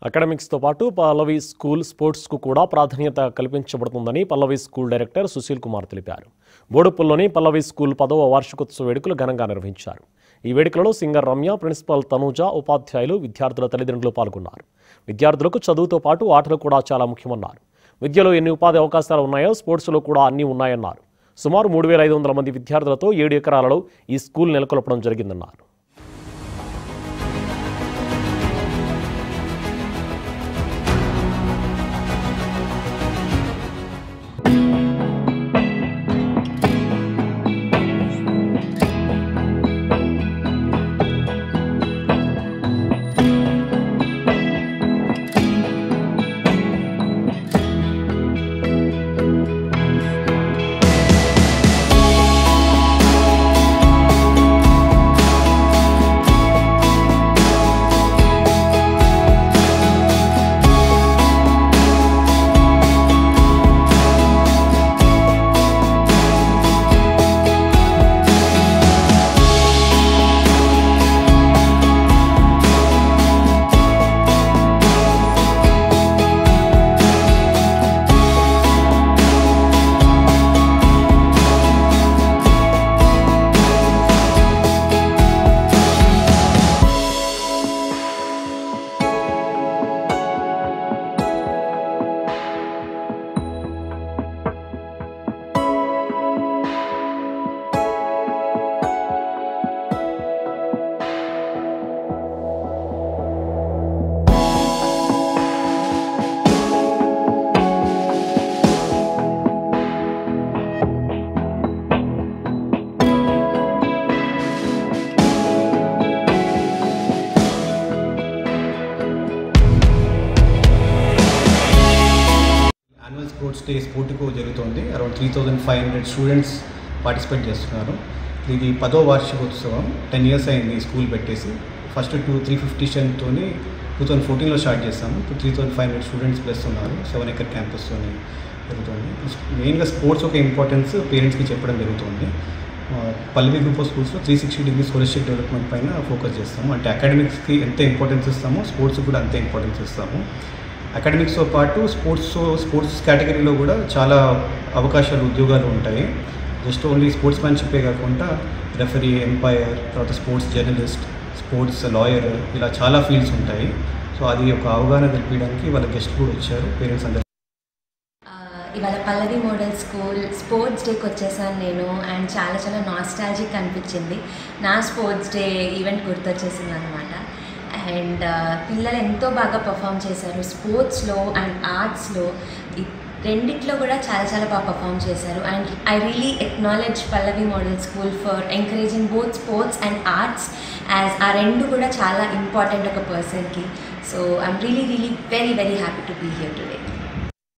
అకాడమిక్స్తో పాటు పల్లవి స్కూల్ స్పోర్ట్స్కు కూడా ప్రాధాన్యత కల్పించబడుతుందని పల్లవి స్కూల్ డైరెక్టర్ సుశీల్ కుమార్ తెలిపారు. బోడుపుల్లోని పల్లవి స్కూల్ 10వ వార్షికోత్సవ వేడుకలు ఘనంగా నిర్వహించారు. ఈ వేడుకలలో సింగర్ రమ్య, ప్రిన్సిపల్ తనూజ, ఉపాధ్యాయులు, విద్యార్థుల తల్లిదండ్రులు పాల్గొన్నారు. విద్యార్థులకు చదువుతో పాటు ఆటలు కూడా చాలా ముఖ్యమన్నారు. విద్యలో ఎన్ని ఉపాధి అవకాశాలు ఉన్నాయో స్పోర్ట్స్లో కూడా అన్నీ ఉన్నాయన్నారు. సుమారు 3500 మంది విద్యార్థులతో 7 ఎకరాలలో ఈ స్కూల్ నెలకొల్పడం జరిగిందన్నారు. స్పోర్ట్స్ డే స్పోర్టికో జరుగుతోంది. అరౌండ్ 3500 స్టూడెంట్స్ పార్టిసిపేట్ చేస్తున్నారు. ఇది 10వ వార్షికోత్సవం. 10 ఇయర్స్ అయింది స్కూల్ పెట్టేసి. ఫస్ట్ 350 స్ట్రెంత్తో 2014లో స్టార్ట్ చేస్తాము. ఇప్పుడు 3500 స్టూడెంట్స్ ప్లస్ ఉన్నారు. 7 ఎకర్ క్యాంపస్తో జరుగుతుంది. మెయిన్గా స్పోర్ట్స్ ఒక ఇంపార్టెన్స్ పేరెంట్స్కి చెప్పడం జరుగుతుంది. పల్లవి గ్రూప్ ఆఫ్ స్కూల్స్లో 360 డిగ్రీస్ హోలిస్టిక్ డెవలప్మెంట్ పైన ఫోకస్ చేస్తాము. అంటే అకాడమిక్స్కి ఎంత ఇంపార్టెన్స్ ఇస్తామో స్పోర్ట్స్కి కూడా అంతే ఇంపార్టెన్స్ ఇస్తాము. అకాడమిక్స్తో పాటు స్పోర్ట్స్ కేటగిరీలో కూడా చాలా అవకాశాలు, ఉద్యోగాలు ఉంటాయి. జస్ట్ ఓన్లీ స్పోర్ట్స్ మ్యాన్షిప్పే కాకుండా రెఫరీ, ఎంపైర్, తర్వాత స్పోర్ట్స్ జర్నలిస్ట్, స్పోర్ట్స్ లాయర్, ఇలా చాలా ఫీల్డ్స్ ఉంటాయి. సో అది ఒక అవగాహన కల్పించడానికి వాళ్ళ గెస్ట్ కూడా వచ్చారు, పేరెంట్స్ అందరూ. ఇవాళ పల్లవి మోడల్ స్కూల్ స్పోర్ట్స్ డేకి వచ్చేసాను నేను. అండ్ చాలా నాస్టాలజిక్ అనిపించింది. నా స్పోర్ట్స్ డే ఈవెంట్ గుర్తొచ్చేసింది అనమాట. అండ్ పిల్లలు ఎంతో బాగా పర్ఫామ్ చేశారు. స్పోర్ట్స్లో అండ్ ఆర్ట్స్లో రెండిట్లో కూడా చాలా బాగా పర్ఫామ్ చేశారు. And I really acknowledge Pallavi model school for encouraging both sports and arts, as ఆ రెండు కూడా చాలా ఇంపార్టెంట్ ఒక పర్సన్కి. So I'm really very happy to be here today.